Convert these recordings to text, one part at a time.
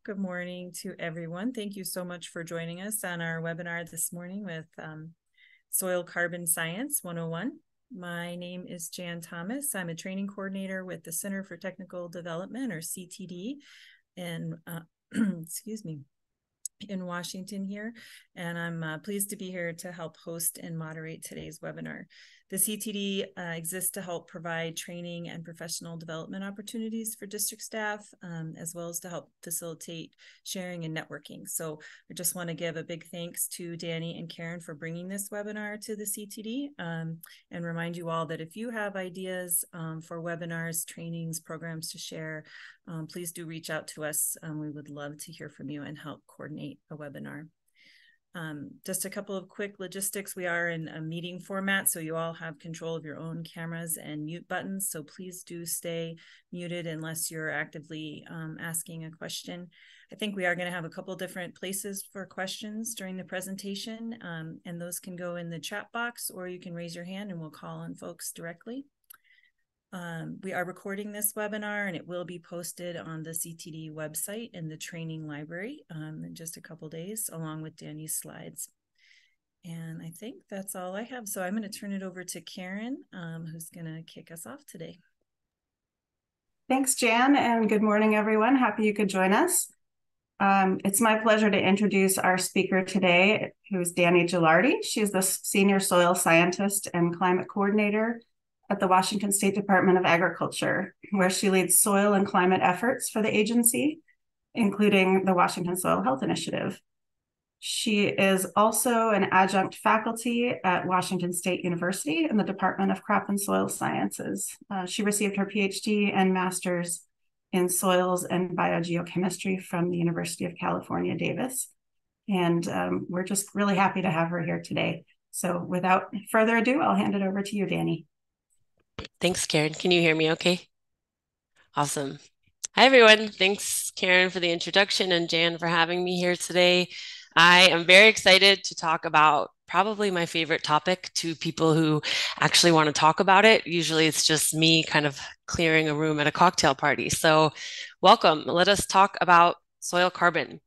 Good morning to everyone. Thank you so much for joining us on our webinar this morning with Soil Carbon Science 101. My name is Jan Thomas. I'm a training coordinator with the Center for Technical Development, or CTD, in excuse me, in Washington here, and I'm pleased to be here to help host and moderate today's webinar. The CTD exists to help provide training and professional development opportunities for district staff, as well as to help facilitate sharing and networking. So I just want to give a big thanks to Dani and Karen for bringing this webinar to the CTD, and remind you all that if you have ideas for webinars, trainings, programs to share, please do reach out to us. We would love to hear from you and help coordinate a webinar. Just a couple of quick logistics. We are in a meeting format, so you all have control of your own cameras and mute buttons. So please do stay muted unless you're actively asking a question. I think we are going to have a couple different places for questions during the presentation, and those can go in the chat box, or you can raise your hand and we'll call on folks directly. We are recording this webinar and it will be posted on the CTD website in the training library in just a couple days, along with Dani's slides. And I think that's all I have. So I'm going to turn it over to Karen, who's going to kick us off today. Thanks, Jan, and good morning, everyone. Happy you could join us. It's my pleasure to introduce our speaker today, who's Dani Gelardi. She's the Senior Soil Scientist and Climate Coordinator at the Washington State Department of Agriculture, where she leads soil and climate efforts for the agency, including the Washington Soil Health Initiative. She is also an adjunct faculty at Washington State University in the Department of Crop and Soil Sciences. She received her PhD and master's in soils and biogeochemistry from the University of California, Davis. And we're just really happy to have her here today. So without further ado, I'll hand it over to you, Dani. Thanks, Karen. Can you hear me okay? Awesome. Hi, everyone. Thanks, Karen, for the introduction, and Jan for having me here today. I am very excited to talk about probably my favorite topic to people who actually want to talk about it. Usually it's just me kind of clearing a room at a cocktail party. So welcome. Let us talk about soil carbon.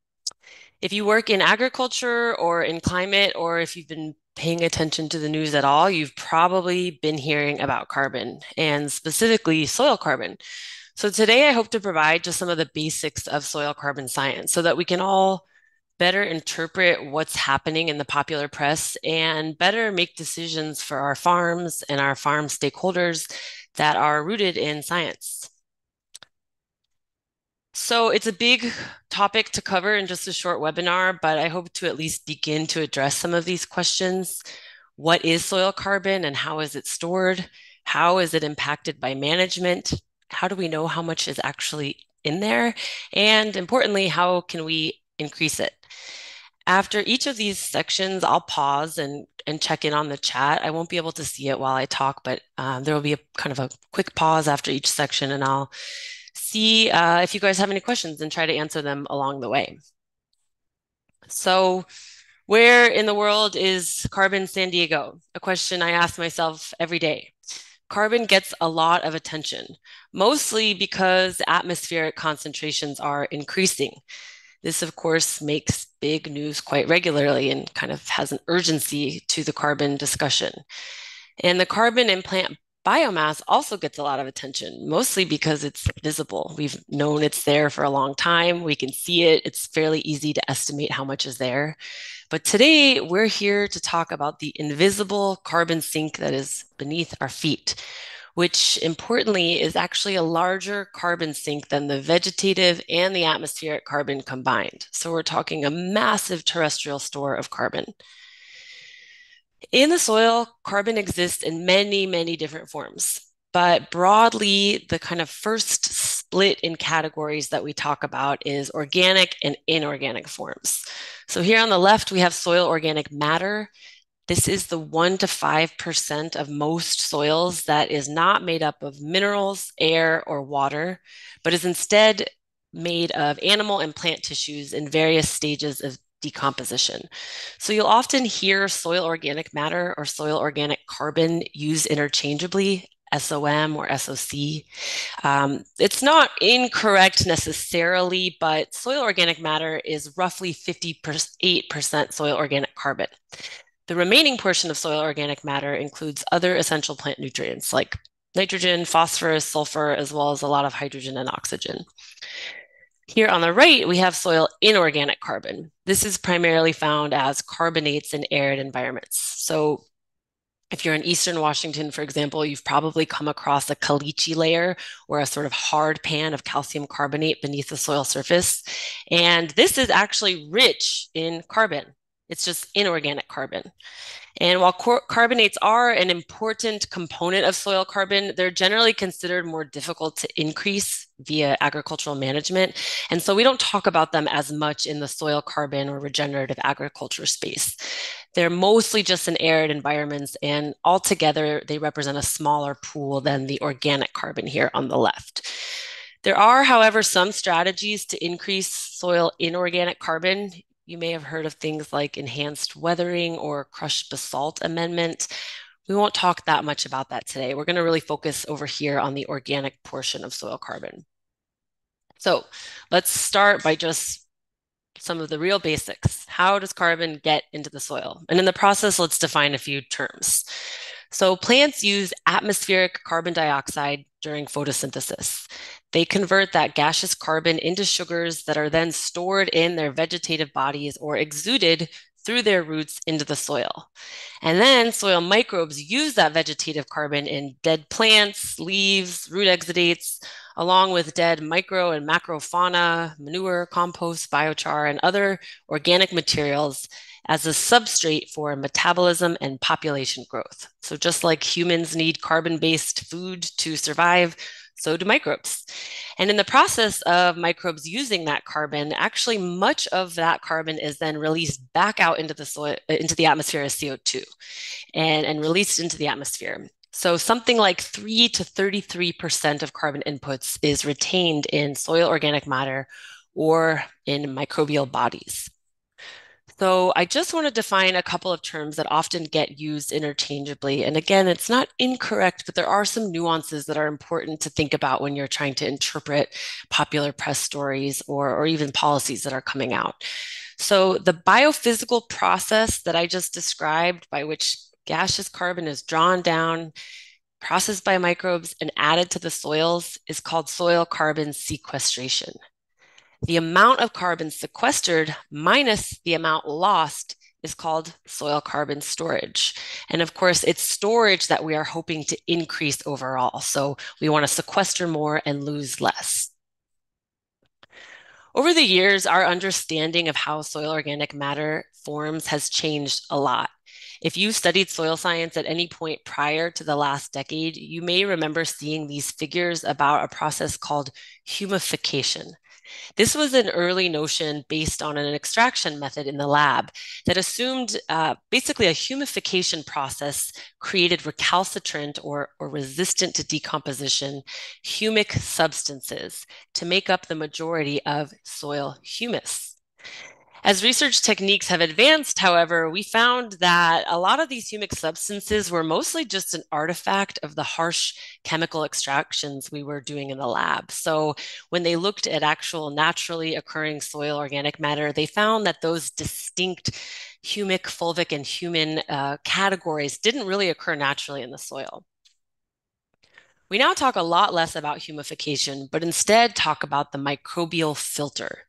If you work in agriculture or in climate, or if you've been paying attention to the news at all, you've probably been hearing about carbon, and specifically soil carbon. So today I hope to provide just some of the basics of soil carbon science so that we can all better interpret what's happening in the popular press and better make decisions for our farms and our farm stakeholders that are rooted in science. So it's a big topic to cover in just a short webinar, but I hope to at least begin to address some of these questions. What is soil carbon and how is it stored? How is it impacted by management? How do we know how much is actually in there? And importantly, how can we increase it? After each of these sections, I'll pause and check in on the chat. I won't be able to see it while I talk, but there will be a kind of a quick pause after each section, and I'll see if you guys have any questions and try to answer them along the way. So where in the world is carbon San Diego? A question I ask myself every day. Carbon gets a lot of attention, mostly because atmospheric concentrations are increasing. This, of course, makes big news quite regularly and kind of has an urgency to the carbon discussion. And the carbon in plant biomass also gets a lot of attention, mostly because it's visible. We've known it's there for a long time. We can see it. It's fairly easy to estimate how much is there. But today we're here to talk about the invisible carbon sink that is beneath our feet, which importantly is actually a larger carbon sink than the vegetative and the atmospheric carbon combined. So we're talking a massive terrestrial store of carbon. In the soil, carbon exists in many, many different forms, but broadly, the kind of first split in categories that we talk about is organic and inorganic forms. So here on the left, we have soil organic matter. This is the 1 to 5% of most soils that is not made up of minerals, air, or water, but is instead made of animal and plant tissues in various stages of decomposition. So you'll often hear soil organic matter or soil organic carbon used interchangeably SOM or SOC. It's not incorrect necessarily, but soil organic matter is roughly 58% soil organic carbon. The remaining portion of soil organic matter includes other essential plant nutrients like nitrogen, phosphorus, sulfur, as well as a lot of hydrogen and oxygen. Here on the right, we have soil inorganic carbon. This is primarily found as carbonates in arid environments. So if you're in Eastern Washington, for example, you've probably come across a caliche layer or a sort of hard pan of calcium carbonate beneath the soil surface. And this is actually rich in carbon. It's just inorganic carbon. And while carbonates are an important component of soil carbon, they're generally considered more difficult to increase via agricultural management. And so we don't talk about them as much in the soil carbon or regenerative agriculture space. They're mostly just in arid environments, and altogether they represent a smaller pool than the organic carbon here on the left. There are, however, some strategies to increase soil inorganic carbon. You may have heard of things like enhanced weathering or crushed basalt amendment. We won't talk that much about that today. We're going to really focus over here on the organic portion of soil carbon. So let's start by just some of the real basics. How does carbon get into the soil? And in the process, let's define a few terms. So plants use atmospheric carbon dioxide during photosynthesis. They convert that gaseous carbon into sugars that are then stored in their vegetative bodies or exuded through their roots into the soil. And then soil microbes use that vegetative carbon in dead plants, leaves, root exudates, along with dead micro and macrofauna, manure, compost, biochar, and other organic materials as a substrate for metabolism and population growth. So just like humans need carbon-based food to survive, so do microbes. And in the process of microbes using that carbon, actually much of that carbon is then released back out into the soil, into the atmosphere as CO2 and released into the atmosphere. So something like 3 to 33% of carbon inputs is retained in soil organic matter or in microbial bodies. So I just want to define a couple of terms that often get used interchangeably. And again, it's not incorrect, but there are some nuances that are important to think about when you're trying to interpret popular press stories or even policies that are coming out. So the biophysical process that I just described, by which gaseous carbon is drawn down, processed by microbes, and added to the soils, is called soil carbon sequestration. The amount of carbon sequestered minus the amount lost is called soil carbon storage. And of course, it's storage that we are hoping to increase overall. So we want to sequester more and lose less. Over the years, our understanding of how soil organic matter forms has changed a lot. If you studied soil science at any point prior to the last decade, you may remember seeing these figures about a process called humification. This was an early notion based on an extraction method in the lab that assumed basically a humification process created recalcitrant or resistant to decomposition humic substances to make up the majority of soil humus. As research techniques have advanced, however, we found that a lot of these humic substances were mostly just an artifact of the harsh chemical extractions we were doing in the lab. So when they looked at actual naturally occurring soil organic matter, they found that those distinct humic, fulvic, and human categories didn't really occur naturally in the soil. We now talk a lot less about humification, but instead talk about the microbial filter.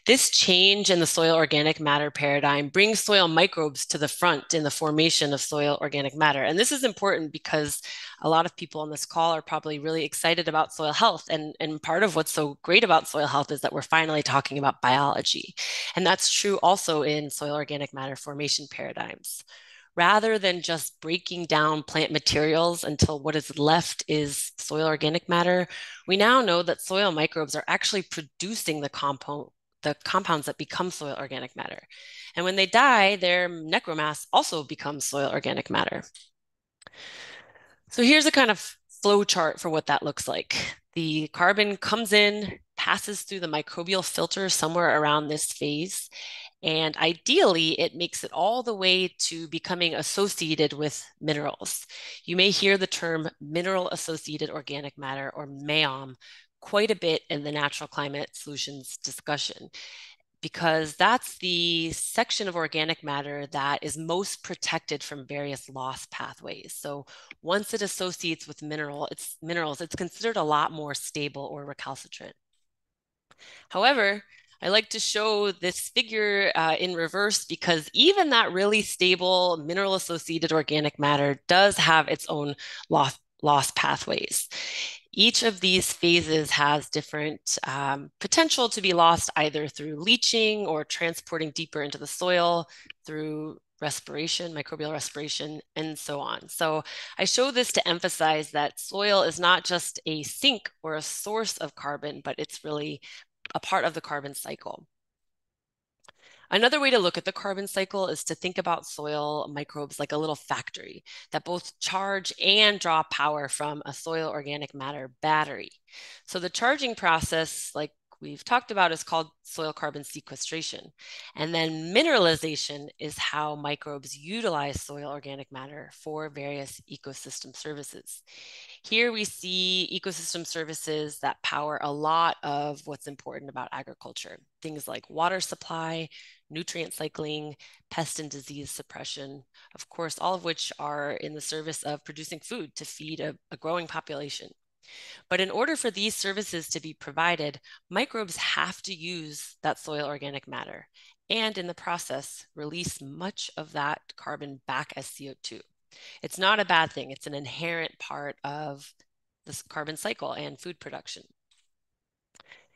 This change in the soil organic matter paradigm brings soil microbes to the front in the formation of soil organic matter. And this is important because a lot of people on this call are probably really excited about soil health. And part of what's so great about soil health is that we're finally talking about biology. And that's true also in soil organic matter formation paradigms. Rather than just breaking down plant materials until what is left is soil organic matter, we now know that soil microbes are actually producing the compounds that become soil organic matter. And when they die, their necromass also becomes soil organic matter. So here's a kind of flow chart for what that looks like. The carbon comes in, passes through the microbial filter somewhere around this phase, And ideally, it makes it all the way to becoming associated with minerals. You may hear the term mineral associated organic matter, or MAOM, quite a bit in the natural climate solutions discussion, because that's the section of organic matter that is most protected from various loss pathways. So once it associates with minerals, it's considered a lot more stable or recalcitrant. However, I like to show this figure in reverse, because even that really stable mineral associated organic matter does have its own loss pathways. Each of these phases has different potential to be lost, either through leaching or transporting deeper into the soil through respiration, microbial respiration, and so on. So I show this to emphasize that soil is not just a sink or a source of carbon, but it's really a part of the carbon cycle. Another way to look at the carbon cycle is to think about soil microbes like a little factory that both charge and draw power from a soil organic matter battery. So the charging process, like we've talked about, is called soil carbon sequestration. And then mineralization is how microbes utilize soil organic matter for various ecosystem services. Here we see ecosystem services that power a lot of what's important about agriculture. Things like water supply, nutrient cycling, pest and disease suppression, of course, all of which are in the service of producing food to feed a growing population. But in order for these services to be provided, microbes have to use that soil organic matter, and in the process, release much of that carbon back as CO2. It's not a bad thing. It's an inherent part of this carbon cycle and food production.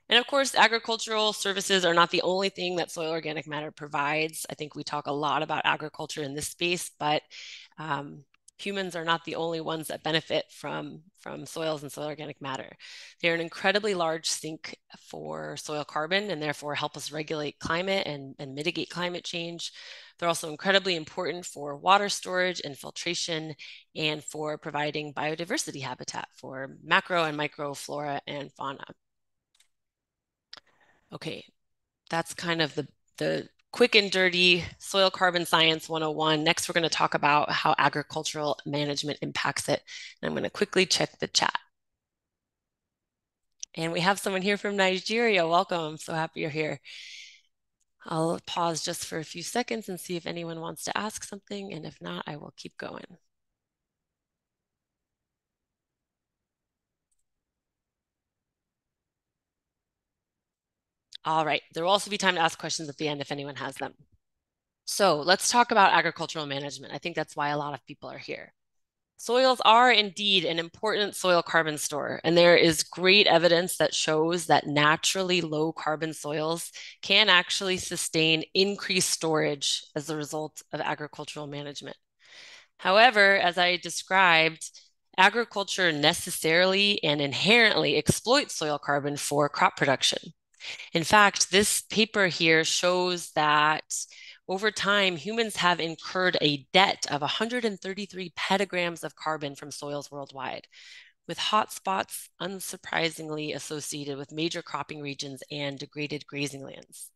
And of course, agricultural services are not the only thing that soil organic matter provides. I think we talk a lot about agriculture in this space, but humans are not the only ones that benefit from soils and soil organic matter. They're an incredibly large sink for soil carbon, and therefore help us regulate climate and mitigate climate change. They're also incredibly important for water storage and filtration, and for providing biodiversity habitat for macro and micro flora and fauna. Okay, that's kind of the quick and dirty soil carbon science 101. Next, we're going to talk about how agricultural management impacts it. And I'm going to quickly check the chat. And we have someone here from Nigeria. Welcome. I'm so happy you're here. I'll pause just for a few seconds and see if anyone wants to ask something. And if not, I will keep going. All right, there will also be time to ask questions at the end if anyone has them. So let's talk about agricultural management. I think that's why a lot of people are here. Soils are indeed an important soil carbon store, and there is great evidence that shows that naturally low carbon soils can actually sustain increased storage as a result of agricultural management. However, as I described, agriculture necessarily and inherently exploits soil carbon for crop production. In fact, this paper here shows that over time, humans have incurred a debt of 133 petagrams of carbon from soils worldwide, with hotspots unsurprisingly associated with major cropping regions and degraded grazing lands.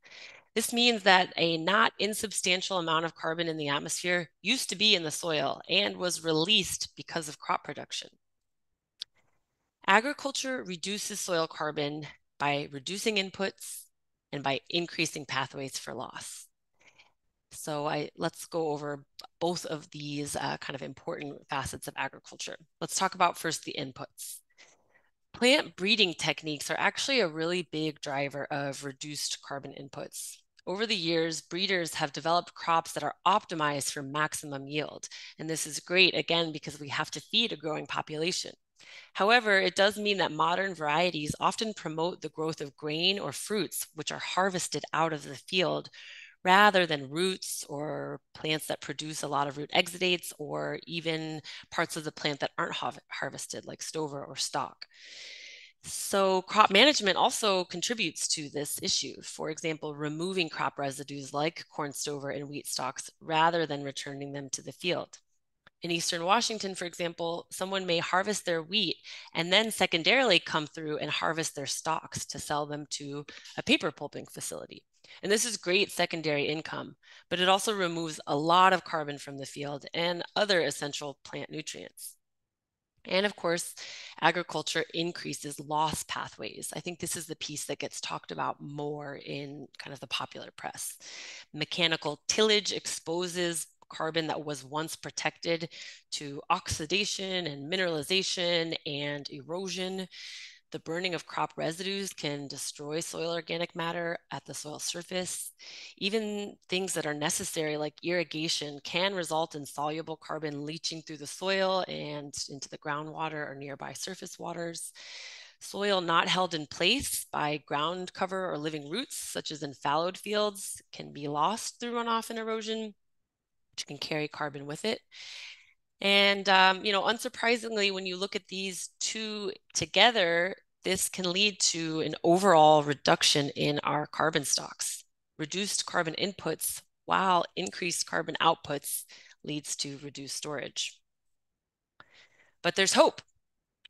This means that a not insubstantial amount of carbon in the atmosphere used to be in the soil and was released because of crop production. Agriculture reduces soil carbon by reducing inputs and by increasing pathways for loss. So let's go over both of these kind of important facets of agriculture. Let's talk about first the inputs. Plant breeding techniques are actually a really big driver of reduced carbon inputs. Over the years, breeders have developed crops that are optimized for maximum yield. And this is great, again, because we have to feed a growing population. However, it does mean that modern varieties often promote the growth of grain or fruits, which are harvested out of the field, rather than roots or plants that produce a lot of root exudates, or even parts of the plant that aren't harvested, like stover or stalk. So crop management also contributes to this issue. For example, removing crop residues like corn stover and wheat stalks rather than returning them to the field. In Eastern Washington, for example, someone may harvest their wheat and then secondarily come through and harvest their stalks to sell them to a paper pulping facility. And this is great secondary income, but it also removes a lot of carbon from the field and other essential plant nutrients. And of course, agriculture increases loss pathways. I think this is the piece that gets talked about more in kind of the popular press. Mechanical tillage exposes carbon that was once protected to oxidation and mineralization and erosion. The burning of crop residues can destroy soil organic matter at the soil surface. Even things that are necessary, like irrigation, can result in soluble carbon leaching through the soil and into the groundwater or nearby surface waters. Soil not held in place by ground cover or living roots, such as in fallowed fields, can be lost through runoff and erosion, which can carry carbon with it. And, unsurprisingly, when you look at these two together, this can lead to an overall reduction in our carbon stocks. Reduced carbon inputs, while increased carbon outputs, leads to reduced storage. But there's hope.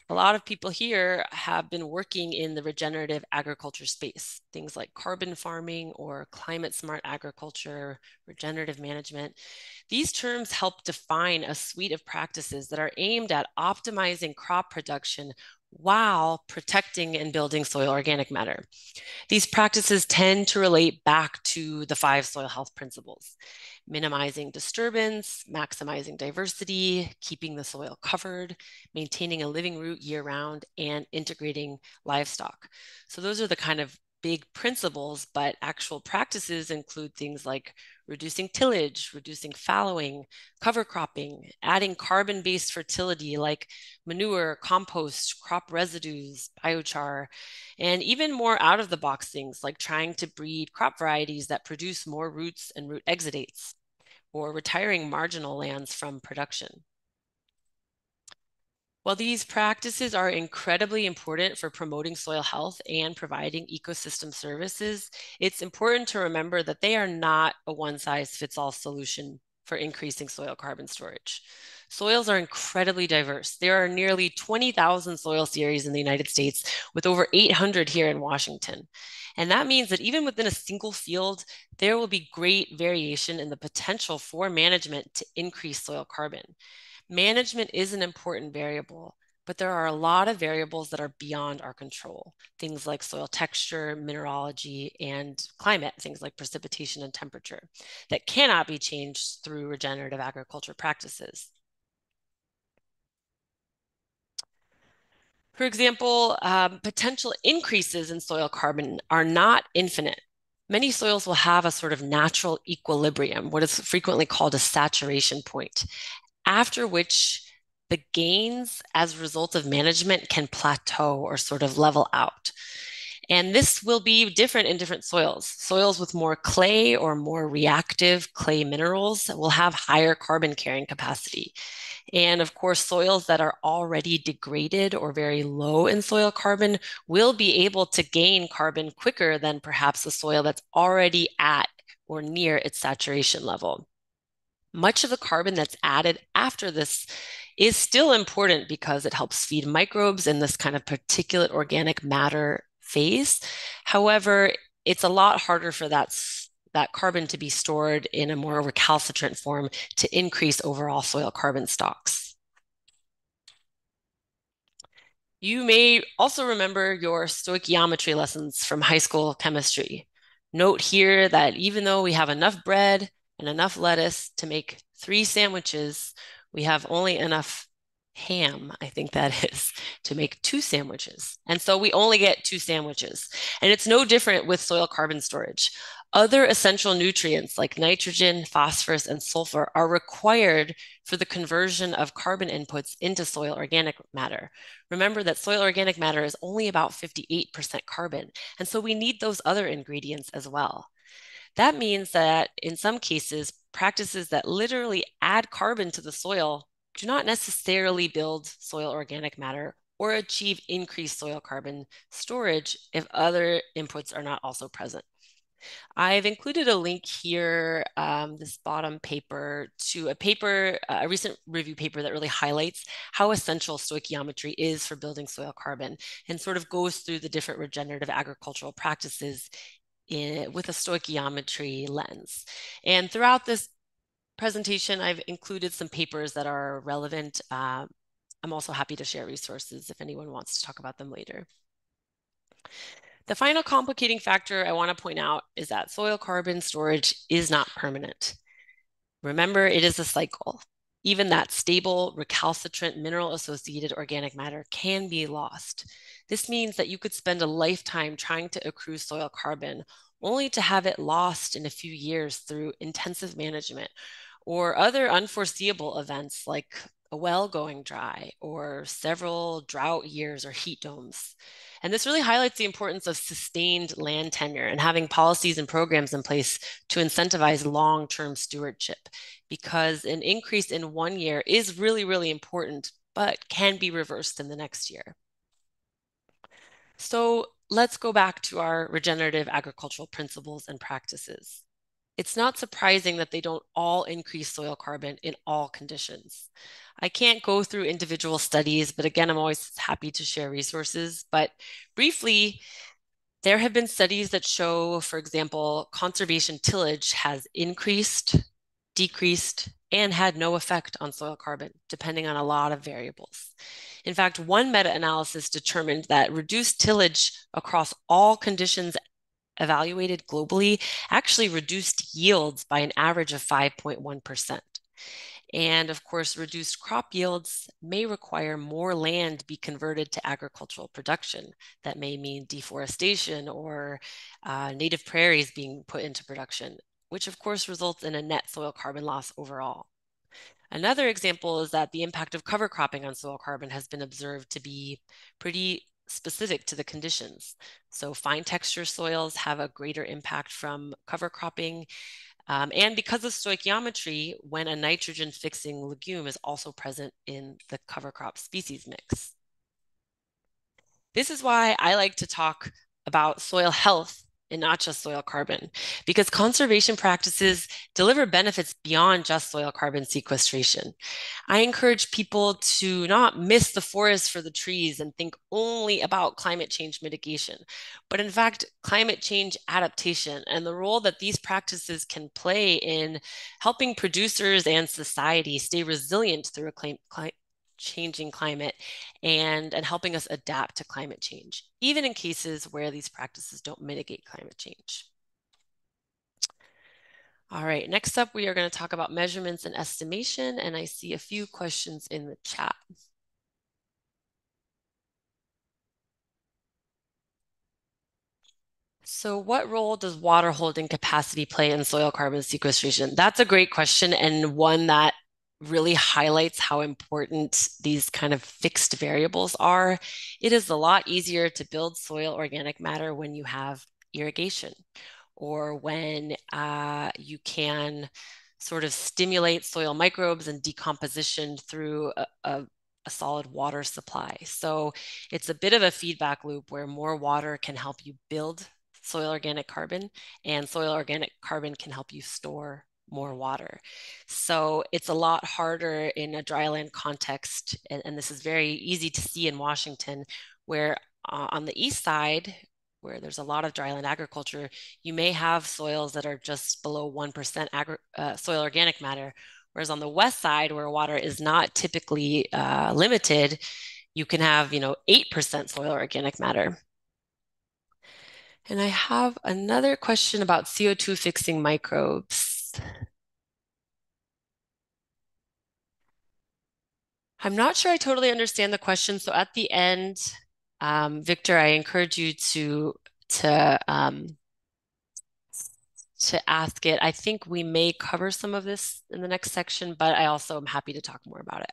A lot of people here have been working in the regenerative agriculture space, things like carbon farming or climate smart agriculture, regenerative management. These terms help define a suite of practices that are aimed at optimizing crop production while protecting and building soil organic matter. These practices tend to relate back to the 5 soil health principles: minimizing disturbance, maximizing diversity, keeping the soil covered, maintaining a living root year round, and integrating livestock. So those are the kind of big principles, but actual practices include things like reducing tillage, reducing fallowing, cover cropping, adding carbon-based fertility like manure, compost, crop residues, biochar, and even more out-of-the-box things like trying to breed crop varieties that produce more roots and root exudates, or retiring marginal lands from production. While these practices are incredibly important for promoting soil health and providing ecosystem services, it's important to remember that they are not a one-size-fits-all solution for increasing soil carbon storage. Soils are incredibly diverse. There are nearly 20,000 soil series in the United States, with over 800 here in Washington. And that means that even within a single field, there will be great variation in the potential for management to increase soil carbon. Management is an important variable, but there are a lot of variables that are beyond our control. Things like soil texture, mineralogy, and climate, things like precipitation and temperature, that cannot be changed through regenerative agriculture practices. For example, potential increases in soil carbon are not infinite. Many soils will have a sort of natural equilibrium, what is frequently called a saturation point, after which the gains as a result of management can plateau or sort of level out. And this will be different in different soils. Soils with more clay or more reactive clay minerals will have higher carbon carrying capacity. And of course, soils that are already degraded or very low in soil carbon will be able to gain carbon quicker than perhaps a soil that's already at or near its saturation level. Much of the carbon that's added after this is still important because it helps feed microbes in this kind of particulate organic matter phase. However, it's a lot harder for that carbon to be stored in a more recalcitrant form to increase overall soil carbon stocks. You may also remember your stoichiometry lessons from high school chemistry. Note here that even though we have enough bread and enough lettuce to make 3 sandwiches, we have only enough ham, I think that is, to make 2 sandwiches. And so we only get 2 sandwiches. And it's no different with soil carbon storage. Other essential nutrients like nitrogen, phosphorus, and sulfur are required for the conversion of carbon inputs into soil organic matter. Remember that soil organic matter is only about 58% carbon, and so we need those other ingredients as well. That means that in some cases, practices that literally add carbon to the soil do not necessarily build soil organic matter or achieve increased soil carbon storage if other inputs are not also present. I've included a link here, this bottom paper, to a paper, a recent review paper that really highlights how essential stoichiometry is for building soil carbon and sort of goes through the different regenerative agricultural practices with a stoichiometry lens. And throughout this presentation, I've included some papers that are relevant. I'm also happy to share resources if anyone wants to talk about them later. The final complicating factor I want to point out is that soil carbon storage is not permanent. Remember, it is a cycle. Even that stable, recalcitrant, mineral-associated organic matter can be lost. This means that you could spend a lifetime trying to accrue soil carbon only to have it lost in a few years through intensive management or other unforeseeable events like a well going dry or several drought years or heat domes. And this really highlights the importance of sustained land tenure and having policies and programs in place to incentivize long-term stewardship, because an increase in one year is really, really important, but can be reversed in the next year. So let's go back to our regenerative agricultural principles and practices. It's not surprising that they don't all increase soil carbon in all conditions. I can't go through individual studies, but again, I'm always happy to share resources. But briefly, there have been studies that show, for example, conservation tillage has increased, decreased, and had no effect on soil carbon, depending on a lot of variables. In fact, one meta-analysis determined that reduced tillage across all conditions evaluated globally actually reduced yields by an average of 5.1%. And of course, reduced crop yields may require more land be converted to agricultural production. That may mean deforestation or native prairies being put into production, which of course results in a net soil carbon loss overall. Another example is that the impact of cover cropping on soil carbon has been observed to be pretty specific to the conditions. So fine texture soils have a greater impact from cover cropping. And because of stoichiometry, when a nitrogen fixing legume is also present in the cover crop species mix. This is why I like to talk about soil health and not just soil carbon, because conservation practices deliver benefits beyond just soil carbon sequestration. I encourage people to not miss the forest for the trees and think only about climate change mitigation, but in fact, climate change adaptation and the role that these practices can play in helping producers and society stay resilient through a changing climate and helping us adapt to climate change, even in cases where these practices don't mitigate climate change. All right, next up, we are going to talk about measurements and estimation, and I see a few questions in the chat. So what role does water holding capacity play in soil carbon sequestration? That's a great question, and one that really highlights how important these kind of fixed variables are. It is a lot easier to build soil organic matter when you have irrigation or when you can sort of stimulate soil microbes and decomposition through a solid water supply. So it's a bit of a feedback loop where more water can help you build soil organic carbon, and soil organic carbon can help you store more water. So it's a lot harder in a dryland context, and this is very easy to see in Washington, where on the east side, where there's a lot of dryland agriculture, you may have soils that are just below 1% soil organic matter, whereas on the west side, where water is not typically limited, you can have 8% soil organic matter. And I have another question about CO2 fixing microbes. I'm not sure I totally understand the question. So at the end, Victor, I encourage you to ask it. I think we may cover some of this in the next section, but I also am happy to talk more about it.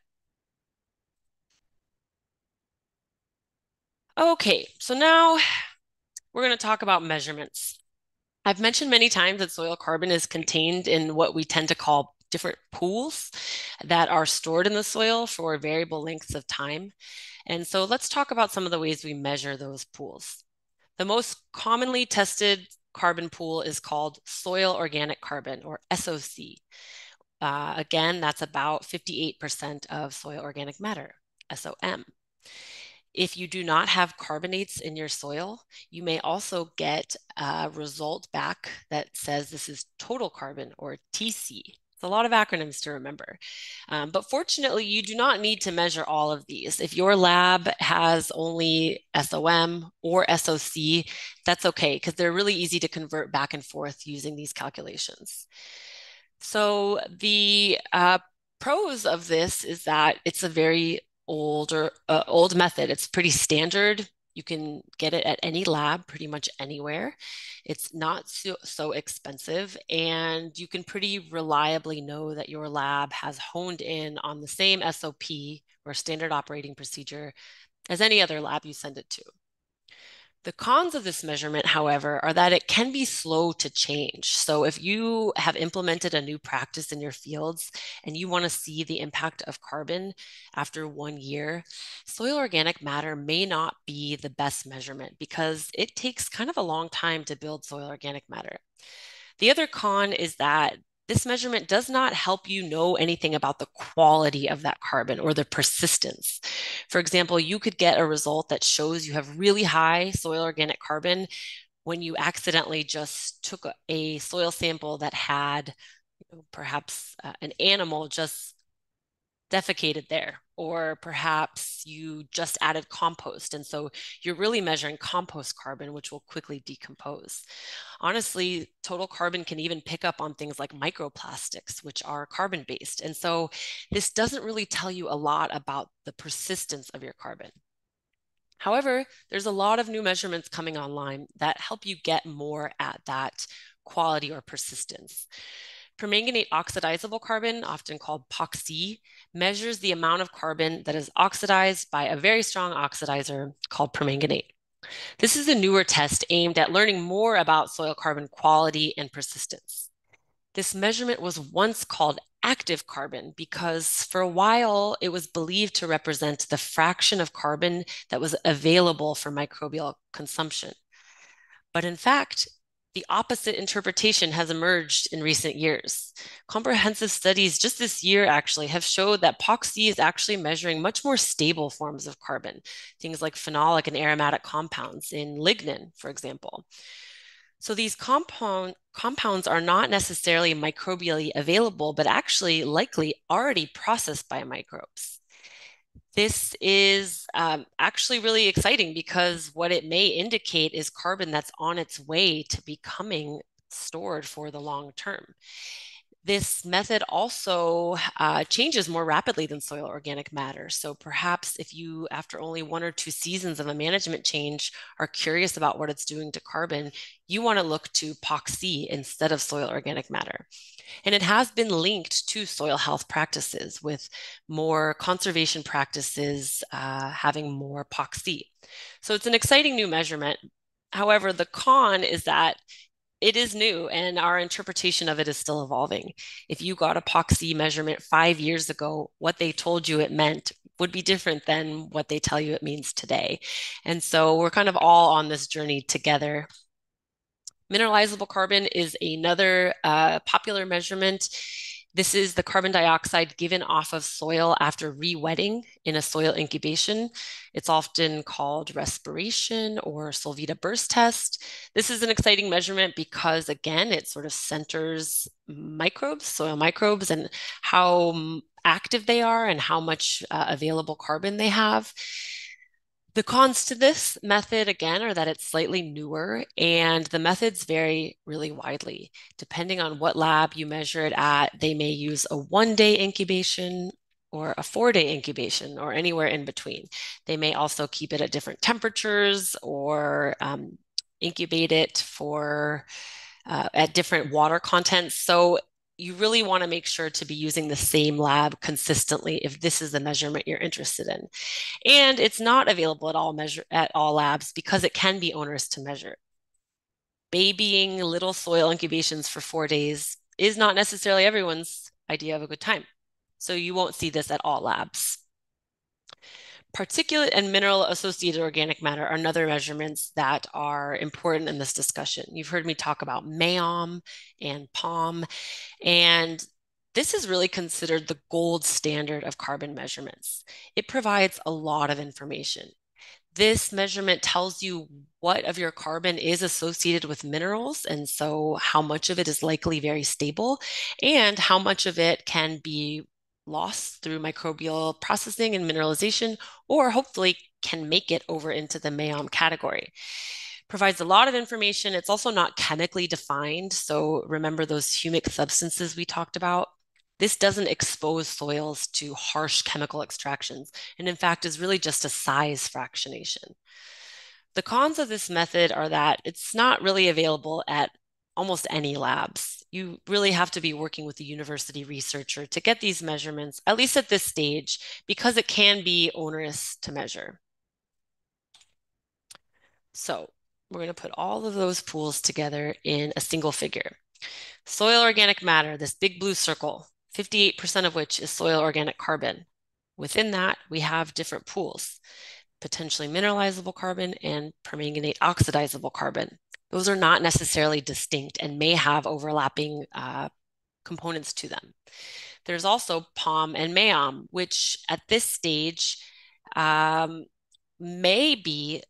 Okay, so now we're going to talk about measurements. I've mentioned many times that soil carbon is contained in what we tend to call different pools that are stored in the soil for variable lengths of time. And so let's talk about some of the ways we measure those pools. The most commonly tested carbon pool is called soil organic carbon, or SOC. Again, that's about 58% of soil organic matter, SOM. If you do not have carbonates in your soil, you may also get a result back that says this is total carbon, or TC. It's a lot of acronyms to remember. But fortunately, you do not need to measure all of these. If your lab has only SOM or SOC, that's okay, because they're really easy to convert back and forth using these calculations. So the pros of this is that it's a very old method. It's pretty standard. You can get it at any lab pretty much anywhere. It's not so expensive, and you can pretty reliably know that your lab has honed in on the same SOP, or standard operating procedure, as any other lab you send it to. The cons of this measurement, however, are that it can be slow to change. So if you have implemented a new practice in your fields and you want to see the impact of carbon after 1 year, soil organic matter may not be the best measurement because it takes kind of a long time to build soil organic matter. The other con is that this measurement does not help you know anything about the quality of that carbon or the persistence. For example, you could get a result that shows you have really high soil organic carbon when you accidentally just took a soil sample that had perhaps an animal just defecated there, or perhaps you just added compost. And so you're really measuring compost carbon, which will quickly decompose. Honestly, total carbon can even pick up on things like microplastics, which are carbon-based. And so this doesn't really tell you a lot about the persistence of your carbon. However, there's a lot of new measurements coming online that help you get more at that quality or persistence. Permanganate oxidizable carbon, often called POXC, measures the amount of carbon that is oxidized by a very strong oxidizer called permanganate. This is a newer test aimed at learning more about soil carbon quality and persistence. This measurement was once called active carbon because for a while it was believed to represent the fraction of carbon that was available for microbial consumption. But in fact, the opposite interpretation has emerged in recent years. Comprehensive studies just this year actually have showed that POXC is actually measuring much more stable forms of carbon, things like phenolic and aromatic compounds in lignin, for example. So these compounds are not necessarily microbially available, but actually likely already processed by microbes. This is actually really exciting because what it may indicate is carbon that's on its way to becoming stored for the long term. This method also changes more rapidly than soil organic matter. So perhaps if you, after only 1 or 2 seasons of a management change, are curious about what it's doing to carbon, you want to look to POXC instead of soil organic matter. And it has been linked to soil health practices, with more conservation practices having more POXC. So it's an exciting new measurement. However, the con is that it is new and our interpretation of it is still evolving. If you got a POXC measurement 5 years ago, what they told you it meant would be different than what they tell you it means today. And so we're kind of all on this journey together. Mineralizable carbon is another popular measurement. This is the carbon dioxide given off of soil after re-wetting in a soil incubation. It's often called respiration or Solvita burst test. This is an exciting measurement because, again, it sort of centers microbes, soil microbes, and how active they are and how much available carbon they have. The cons to this method, again, are that it's slightly newer and the methods vary really widely. Depending on what lab you measure it at, they may use a 1-day incubation or a 4-day incubation or anywhere in between. They may also keep it at different temperatures or incubate it for at different water contents. So you really want to make sure to be using the same lab consistently if this is the measurement you're interested in. And it's not available at all labs because it can be onerous to measure. Babying little soil incubations for 4 days is not necessarily everyone's idea of a good time. So you won't see this at all labs. Particulate and mineral associated organic matter are another measurements that are important in this discussion. You've heard me talk about MAOM and POM, and this is really considered the gold standard of carbon measurements. It provides a lot of information. This measurement tells you what of your carbon is associated with minerals, and so how much of it is likely very stable, and how much of it can be lost through microbial processing and mineralization, or hopefully can make it over into the MAOM category. Provides a lot of information. It's also not chemically defined. So remember those humic substances we talked about? This doesn't expose soils to harsh chemical extractions, and in fact is really just a size fractionation. The cons of this method are that it's not really available at almost any labs. You really have to be working with a university researcher to get these measurements, at least at this stage, because it can be onerous to measure. So we're going to put all of those pools together in a single figure. Soil organic matter, this big blue circle, 58% of which is soil organic carbon. Within that, we have different pools, potentially mineralizable carbon and permanganate oxidizable carbon. Those are not necessarily distinct and may have overlapping components to them. There's also POM and MAOM, which at this stage may be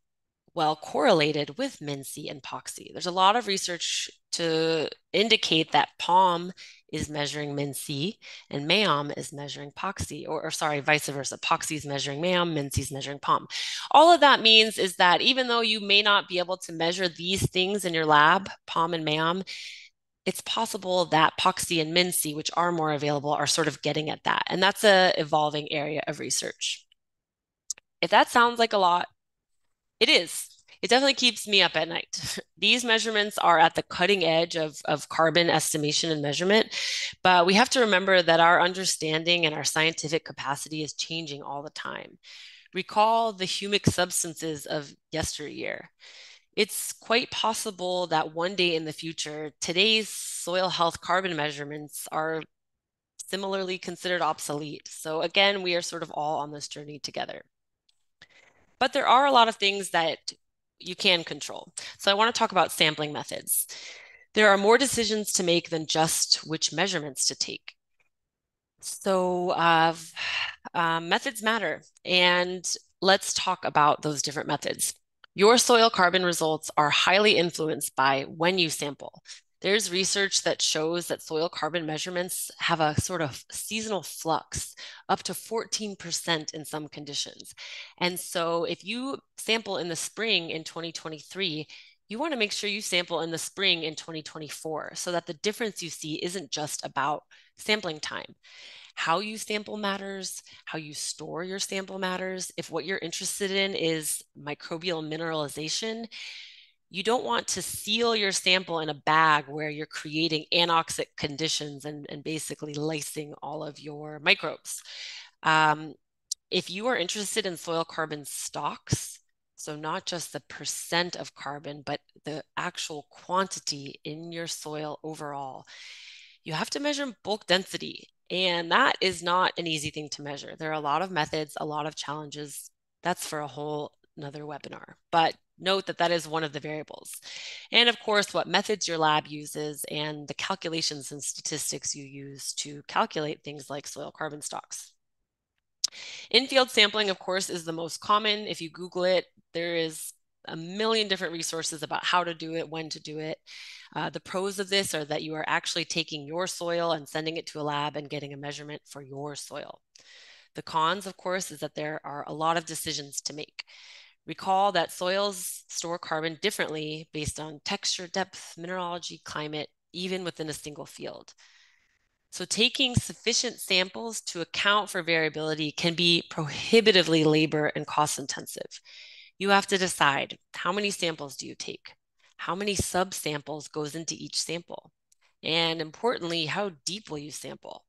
well correlated with MnC and POXY. There's a lot of research to indicate that POM is measuring MnC and MAOM is measuring POXY, or sorry, vice versa. POXY is measuring MAOM, MnC is measuring POM. All of that means is that even though you may not be able to measure these things in your lab, POM and MAOM, it's possible that POXY and MnC, which are more available, are sort of getting at that. And that's an evolving area of research. If that sounds like a lot, it is. It definitely keeps me up at night. These measurements are at the cutting edge of carbon estimation and measurement, but we have to remember that our understanding and our scientific capacity is changing all the time. Recall the humic substances of yesteryear. It's quite possible that one day in the future, today's soil health carbon measurements are similarly considered obsolete. So again, we are sort of all on this journey together. But there are a lot of things that you can control. So I want to talk about sampling methods. There are more decisions to make than just which measurements to take. So methods matter. And let's talk about those different methods. Your soil carbon results are highly influenced by when you sample. There's research that shows that soil carbon measurements have a sort of seasonal flux, up to 14% in some conditions. And so if you sample in the spring in 2023, you want to make sure you sample in the spring in 2024 so that the difference you see isn't just about sampling time. How you sample matters, how you store your sample matters. If what you're interested in is microbial mineralization, you don't want to seal your sample in a bag where you're creating anoxic conditions and basically lysing all of your microbes. If you are interested in soil carbon stocks, so not just the percent of carbon, but the actual quantity in your soil overall, you have to measure bulk density. And that is not an easy thing to measure. There are a lot of methods, a lot of challenges. That's for a whole another webinar. But note that that is one of the variables. And of course, what methods your lab uses and the calculations and statistics you use to calculate things like soil carbon stocks. In-field sampling, of course, is the most common. If you Google it, there is a million different resources about how to do it, when to do it. The pros of this are that you are actually taking your soil and sending it to a lab and getting a measurement for your soil. The cons, of course, is that there are a lot of decisions to make. Recall that soils store carbon differently based on texture, depth, mineralogy, climate, even within a single field. So taking sufficient samples to account for variability can be prohibitively labor and cost intensive. You have to decide, how many samples do you take? How many subsamples goes into each sample? And importantly, how deep will you sample?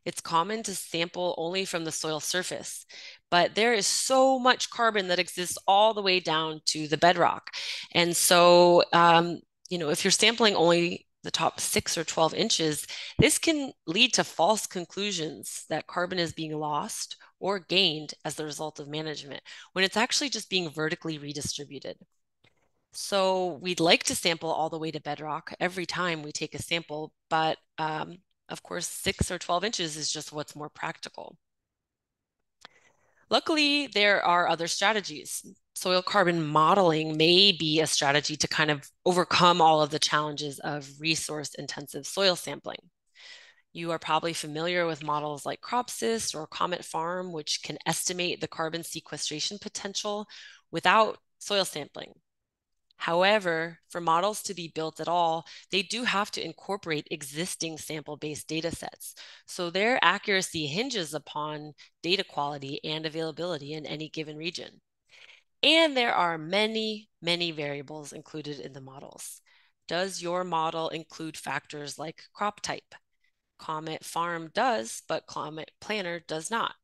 It's common to sample only from the soil surface, but there is so much carbon that exists all the way down to the bedrock. And so, if you're sampling only the top 6 or 12 inches, this can lead to false conclusions that carbon is being lost or gained as the result of management, when it's actually just being vertically redistributed. So we'd like to sample all the way to bedrock every time we take a sample, but of course, 6 or 12 inches is just what's more practical. Luckily, there are other strategies. Soil carbon modeling may be a strategy to kind of overcome all of the challenges of resource-intensive soil sampling. You are probably familiar with models like CropSys or Comet Farm, which can estimate the carbon sequestration potential without soil sampling. However, for models to be built at all, they do have to incorporate existing sample-based data sets. So their accuracy hinges upon data quality and availability in any given region. And there are many, many variables included in the models. Does your model include factors like crop type? Comet Farm does, but Comet Planner does not.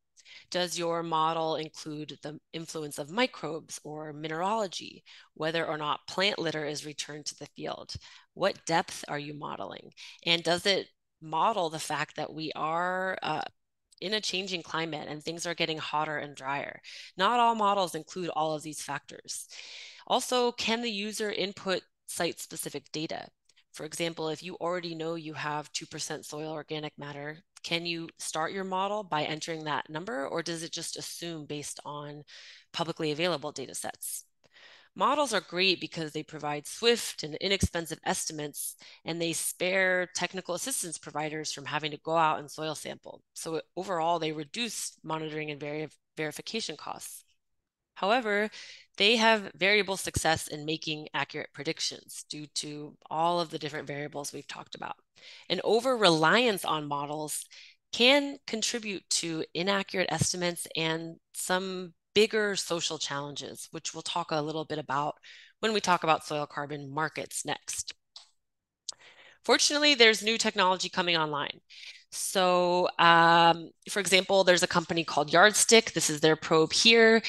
Does your model include the influence of microbes or mineralogy, whether or not plant litter is returned to the field? What depth are you modeling? And does it model the fact that we are in a changing climate and things are getting hotter and drier? Not all models include all of these factors. Also, can the user input site-specific data? For example, if you already know you have 2% soil organic matter, can you start your model by entering that number, or does it just assume based on publicly available data sets? Models are great because they provide swift and inexpensive estimates, and they spare technical assistance providers from having to go out and soil sample. So overall, they reduce monitoring and verification costs. However, they have variable success in making accurate predictions due to all of the different variables we've talked about. An over-reliance on models can contribute to inaccurate estimates and some bigger social challenges, which we'll talk a little bit about when we talk about soil carbon markets next. Fortunately, there's new technology coming online. So, for example, there's a company called Yardstick. This is their probe here,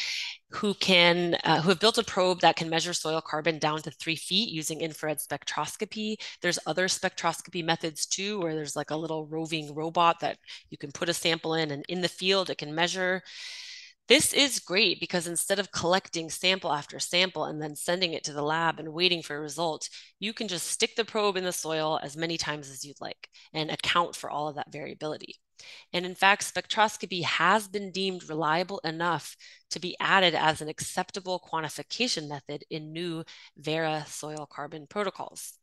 who have built a probe that can measure soil carbon down to 3 feet using infrared spectroscopy. There's other spectroscopy methods too, where there's like a little roving robot that you can put a sample in, and in the field it can measure. This is great because instead of collecting sample after sample and then sending it to the lab and waiting for a result, you can just stick the probe in the soil as many times as you'd like and account for all of that variability. And in fact, spectroscopy has been deemed reliable enough to be added as an acceptable quantification method in new Vera soil carbon protocols.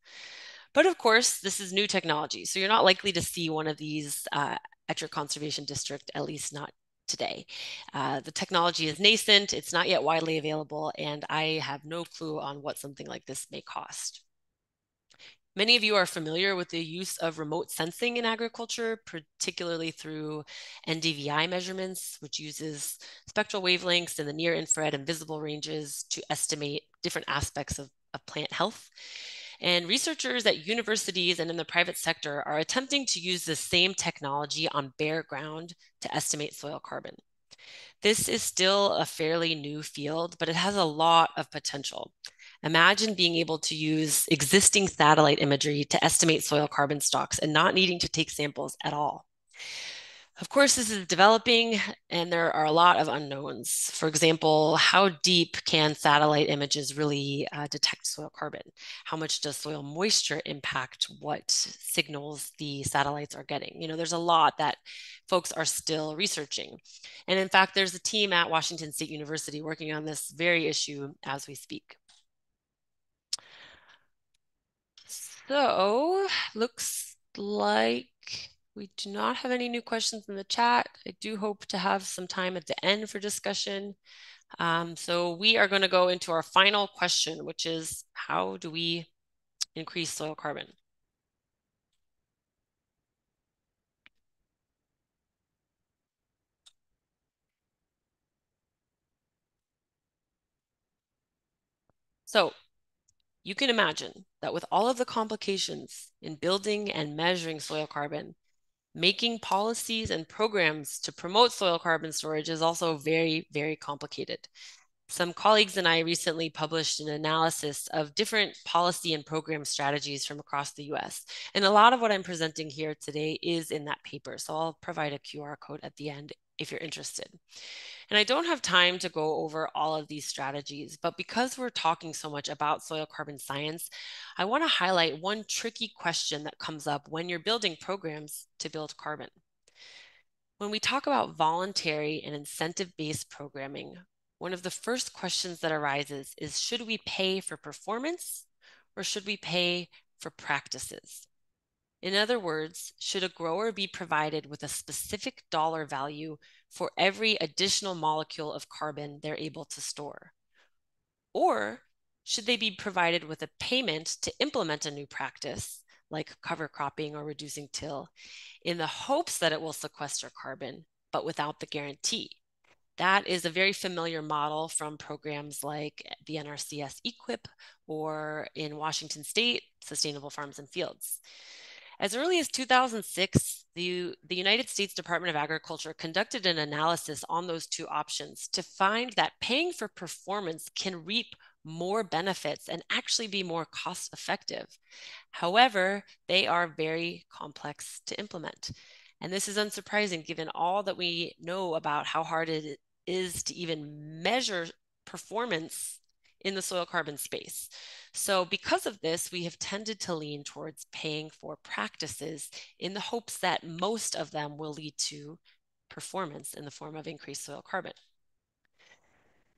But of course, this is new technology, so you're not likely to see one of these at your conservation district, at least not today. The technology is nascent, it's not yet widely available, and I have no clue on what something like this may cost. Many of you are familiar with the use of remote sensing in agriculture, particularly through NDVI measurements, which uses spectral wavelengths in the near infrared and visible ranges to estimate different aspects of plant health. And researchers at universities and in the private sector are attempting to use the same technology on bare ground to estimate soil carbon. This is still a fairly new field, but it has a lot of potential. Imagine being able to use existing satellite imagery to estimate soil carbon stocks and not needing to take samples at all. Of course, this is developing and there are a lot of unknowns. For example, how deep can satellite images really detect soil carbon? How much does soil moisture impact what signals the satellites are getting? You know, there's a lot that folks are still researching. And in fact, there's a team at Washington State University working on this very issue as we speak. So, looks like we do not have any new questions in the chat. I do hope to have some time at the end for discussion. So we are going to go into our final question, which is how do we increase soil carbon? So you can imagine that with all of the complications in building and measuring soil carbon, making policies and programs to promote soil carbon storage is also very, very complicated. Some colleagues and I recently published an analysis of different policy and program strategies from across the US. And a lot of what I'm presenting here today is in that paper. So I'll provide a QR code at the end if you're interested. And I don't have time to go over all of these strategies, but because we're talking so much about soil carbon science, I want to highlight one tricky question that comes up when you're building programs to build carbon. When we talk about voluntary and incentive-based programming, one of the first questions that arises is, should we pay for performance or should we pay for practices? In other words, should a grower be provided with a specific dollar value for every additional molecule of carbon they're able to store? Or should they be provided with a payment to implement a new practice, like cover cropping or reducing till, in the hopes that it will sequester carbon, but without the guarantee? That is a very familiar model from programs like the NRCS EQIP or in Washington State, Sustainable Farms and Fields. As early as 2006, the United States Department of Agriculture conducted an analysis on those two options to find that paying for performance can reap more benefits and actually be more cost effective. However, they are very complex to implement. And this is unsurprising given all that we know about how hard it is to even measure performance in the soil carbon space. So because of this, we have tended to lean towards paying for practices in the hopes that most of them will lead to performance in the form of increased soil carbon.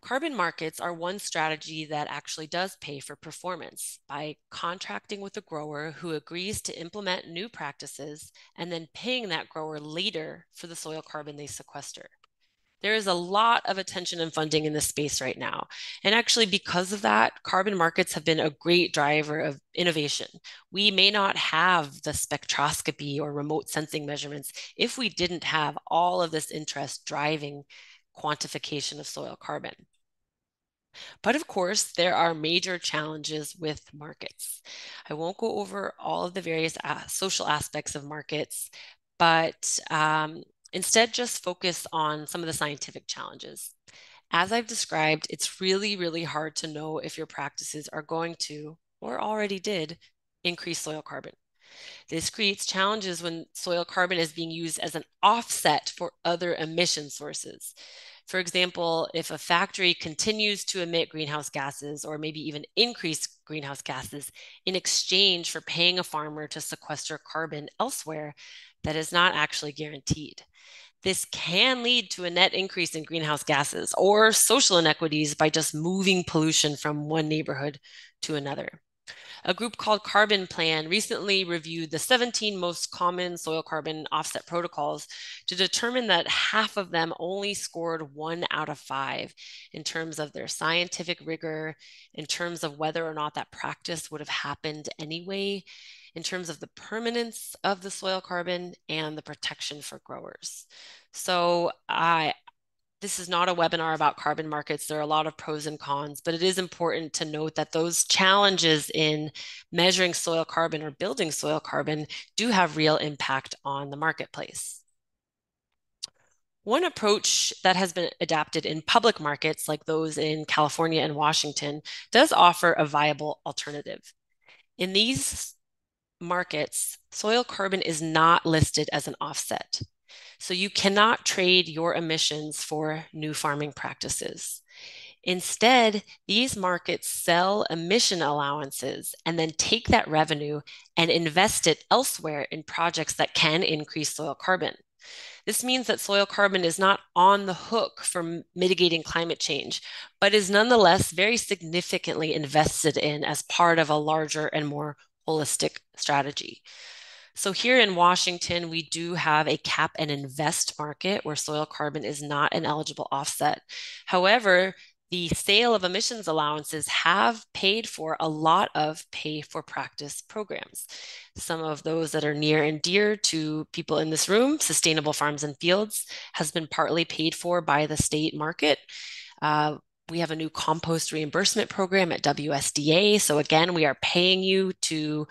Carbon markets are one strategy that actually does pay for performance by contracting with a grower who agrees to implement new practices and then paying that grower later for the soil carbon they sequester. There is a lot of attention and funding in this space right now. And actually, because of that, carbon markets have been a great driver of innovation. We may not have the spectroscopy or remote sensing measurements if we didn't have all of this interest driving quantification of soil carbon. But of course, there are major challenges with markets. I won't go over all of the various social aspects of markets, but instead just focus on some of the scientific challenges. As I've described, it's really, really hard to know if your practices are going to, or already did, increase soil carbon. This creates challenges when soil carbon is being used as an offset for other emission sources. For example, if a factory continues to emit greenhouse gases or maybe even increase greenhouse gases in exchange for paying a farmer to sequester carbon elsewhere, that is not actually guaranteed. This can lead to a net increase in greenhouse gases or social inequities by just moving pollution from one neighborhood to another. A group called Carbon Plan recently reviewed the 17 most common soil carbon offset protocols to determine that half of them only scored 1 out of 5 in terms of their scientific rigor, in terms of whether or not that practice would have happened anyway, in terms of the permanence of the soil carbon and the protection for growers. So this is not a webinar about carbon markets. There are a lot of pros and cons, but it is important to note that those challenges in measuring soil carbon or building soil carbon do have real impact on the marketplace. One approach that has been adapted in public markets, like those in California and Washington, does offer a viable alternative. In these markets, soil carbon is not listed as an offset. So you cannot trade your emissions for new farming practices. Instead, these markets sell emission allowances and then take that revenue and invest it elsewhere in projects that can increase soil carbon. This means that soil carbon is not on the hook for mitigating climate change, but is nonetheless very significantly invested in as part of a larger and more holistic strategy. So here in Washington, we do have a cap and invest market where soil carbon is not an eligible offset. However, the sale of emissions allowances have paid for a lot of pay for practice programs. Some of those that are near and dear to people in this room, Sustainable Farms and Fields, has been partly paid for by the state market. We have a new compost reimbursement program at WSDA. So again, we are paying you to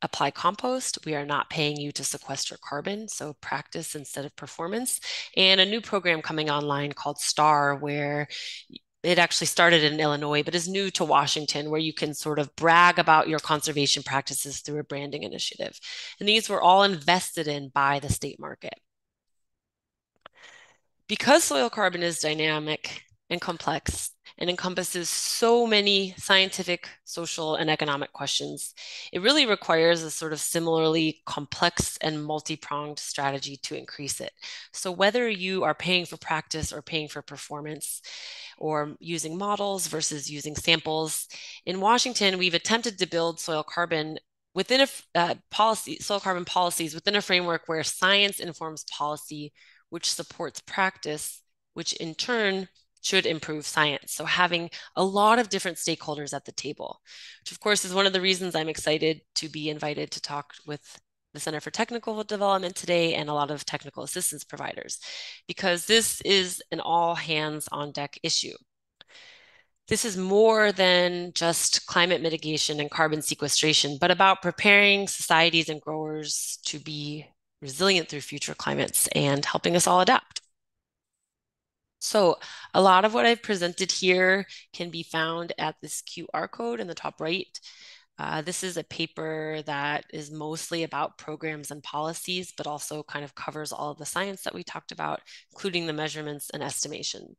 apply compost. We are not paying you to sequester carbon, so practice instead of performance. And a new program coming online called STAR, where it actually started in Illinois, but is new to Washington, where you can sort of brag about your conservation practices through a branding initiative. And these were all invested in by the state market. Because soil carbon is dynamic and complex and encompasses so many scientific, social, and economic questions, it really requires a sort of similarly complex and multi-pronged strategy to increase it. So whether you are paying for practice or paying for performance, or using models versus using samples, in Washington, we've attempted to build soil carbon within a soil carbon policies within a framework where science informs policy, which supports practice, which in turn should improve science. So having a lot of different stakeholders at the table, which of course is one of the reasons I'm excited to be invited to talk with the Center for Technical Development today and a lot of technical assistance providers, because this is an all hands on deck issue. This is more than just climate mitigation and carbon sequestration, but about preparing societies and growers to be resilient through future climates and helping us all adapt. So a lot of what I've presented here can be found at this QR code in the top right. This is a paper that is mostly about programs and policies, but also kind of covers all of the science that we talked about, including the measurements and estimation.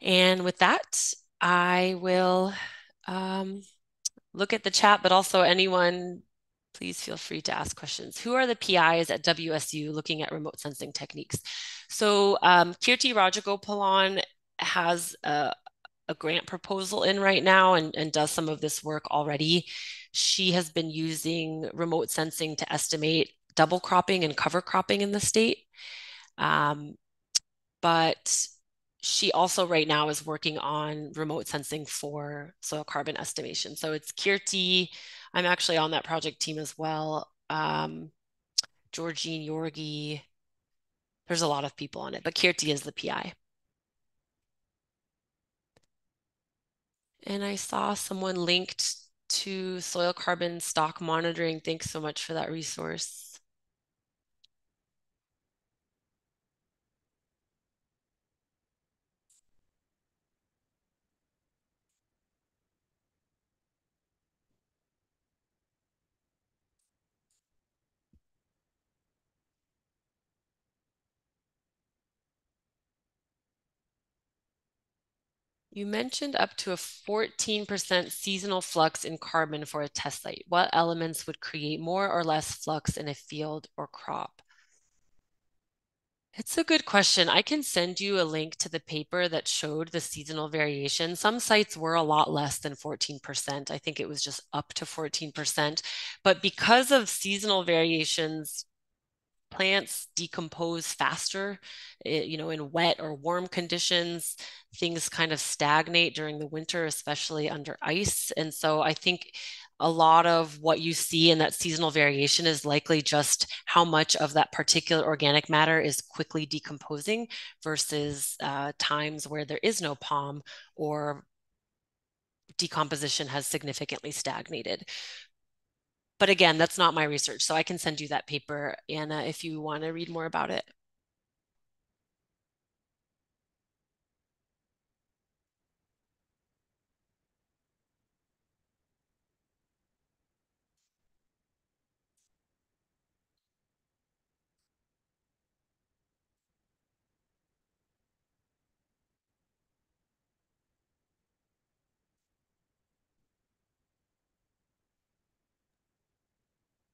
And with that, I will look at the chat, but also anyone, please feel free to ask questions. Who are the PIs at WSU looking at remote sensing techniques? So Kirti Rajagopalan has a grant proposal in right now and does some of this work already. She has been using remote sensing to estimate double cropping and cover cropping in the state. But she also right now is working on remote sensing for soil carbon estimation. So it's Kirti. I'm actually on that project team as well. Georgine Yorgi. There's a lot of people on it, but Kirti is the PI. And I saw someone linked to soil carbon stock monitoring. Thanks so much for that resource. You mentioned up to a 14% seasonal flux in carbon for a test site. What elements would create more or less flux in a field or crop? It's a good question. I can send you a link to the paper that showed the seasonal variation. Some sites were a lot less than 14%. I think it was just up to 14%. But because of seasonal variations, plants decompose faster, in wet or warm conditions. Things kind of stagnate during the winter, especially under ice. And so I think a lot of what you see in that seasonal variation is likely just how much of that particular organic matter is quickly decomposing versus times where there is no palm or decomposition has significantly stagnated. But again, that's not my research, so I can send you that paper, Anna, if you want to read more about it.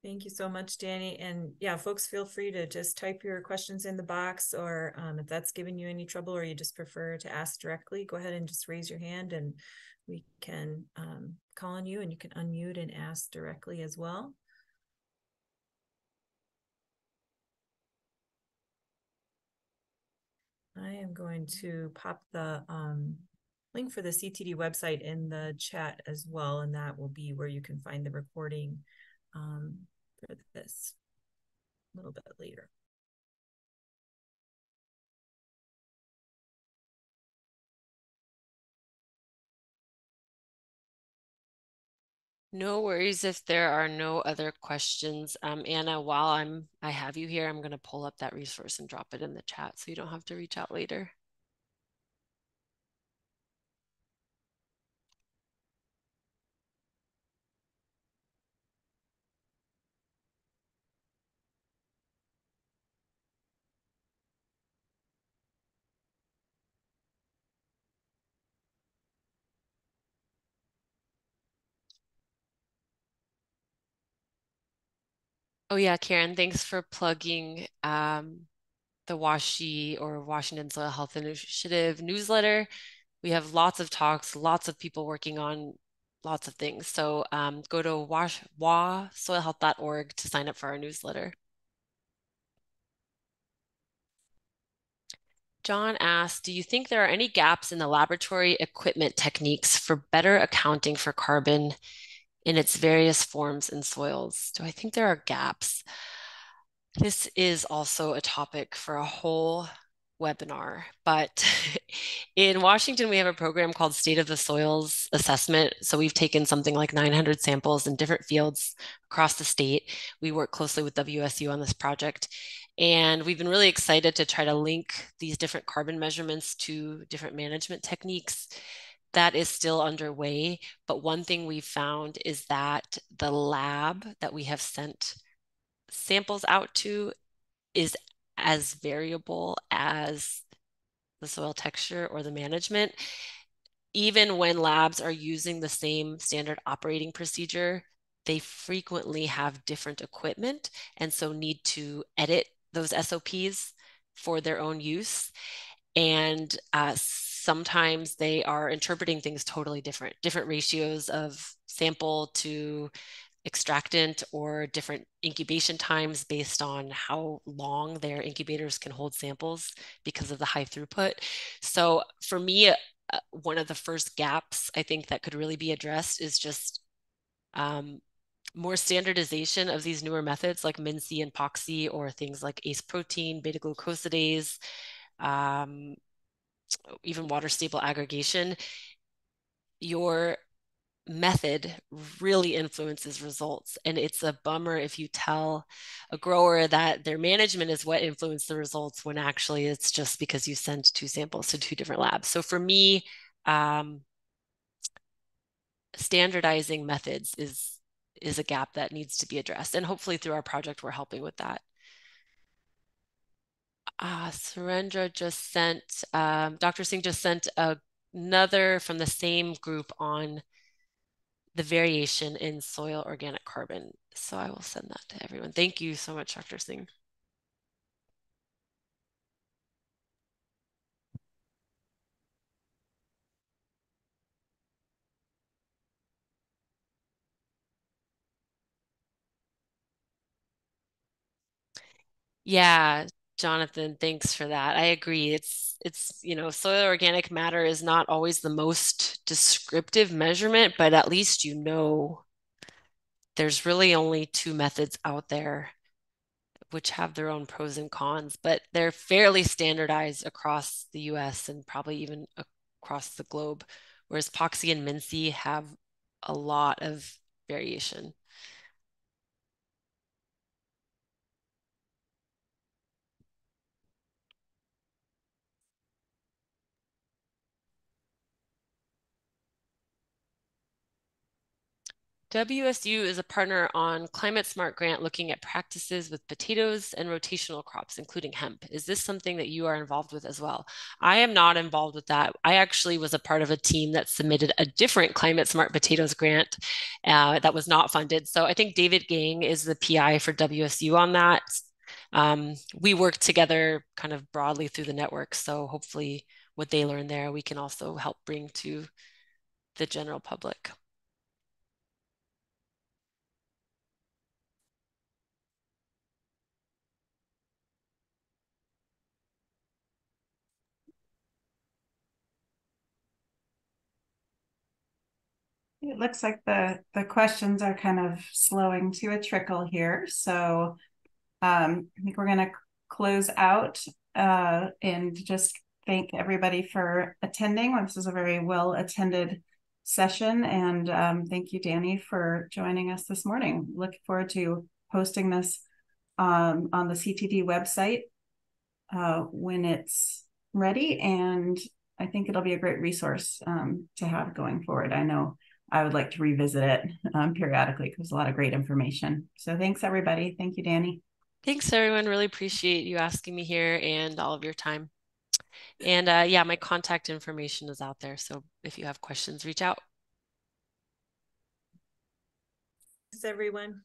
Thank you so much, Dani. And yeah, folks, feel free to just type your questions in the box, or if that's giving you any trouble or you just prefer to ask directly, go ahead and just raise your hand and we can call on you and you can unmute and ask directly as well. I am going to pop the link for the CTD website in the chat as well, and that will be where you can find the recording for this a little bit later. No worries if there are no other questions. Anna, while I have you here, I'm going to pull up that resource and drop it in the chat so you don't have to reach out later. Oh yeah, Karen, thanks for plugging the WASHI or Washington Soil Health Initiative newsletter. We have lots of talks, lots of people working on lots of things. So go to wasoilhealth.org to sign up for our newsletter. John asked, do you think there are any gaps in the laboratory equipment techniques for better accounting for carbon in its various forms in soils? Do I think there are gaps? This is also a topic for a whole webinar, but in Washington, we have a program called State of the Soils Assessment. So we've taken something like 900 samples in different fields across the state. We work closely with WSU on this project. And we've been really excited to try to link these different carbon measurements to different management techniques. That is still underway. But one thing we've found is that the lab that we have sent samples out to is as variable as the soil texture or the management. Even when labs are using the same standard operating procedure, they frequently have different equipment and so need to edit those SOPs for their own use. And sometimes they are interpreting things totally different ratios of sample to extractant or different incubation times based on how long their incubators can hold samples because of the high throughput. So for me, one of the first gaps I think that could really be addressed is just more standardization of these newer methods like MinC and POXY, or things like ACE protein, beta glucosidase, even water stable aggregation. Your method really influences results. And it's a bummer if you tell a grower that their management is what influenced the results when actually it's just because you sent two samples to two different labs. So for me, standardizing methods is a gap that needs to be addressed. And hopefully through our project, we're helping with that. Surendra just sent, Dr. Singh just sent another from the same group on the variation in soil organic carbon. So I will send that to everyone. Thank you so much, Dr. Singh. Yeah, Jonathan, thanks for that. I agree. Soil organic matter is not always the most descriptive measurement, but at least there's really only two methods out there which have their own pros and cons, but they're fairly standardized across the US and probably even across the globe, whereas POXY and MinC have a lot of variation. WSU is a partner on Climate Smart Grant looking at practices with potatoes and rotational crops, including hemp. Is this something that you are involved with as well? I am not involved with that. I actually was a part of a team that submitted a different Climate Smart Potatoes grant that was not funded. So I think David Gang is the PI for WSU on that. We work together kind of broadly through the network. So hopefully what they learn there, we can also help bring to the general public. It looks like the questions are kind of slowing to a trickle here. So I think we're going to close out and just thank everybody for attending. This is a very well attended session. And thank you, Dani, for joining us this morning. Looking forward to posting this on the CTD website when it's ready. And I think it'll be a great resource to have going forward. I know I would like to revisit it periodically because there's a lot of great information. So thanks, everybody. Thank you, Dani. Thanks, everyone. Really appreciate you asking me here and all of your time. And yeah, my contact information is out there. So if you have questions, reach out. Thanks, everyone.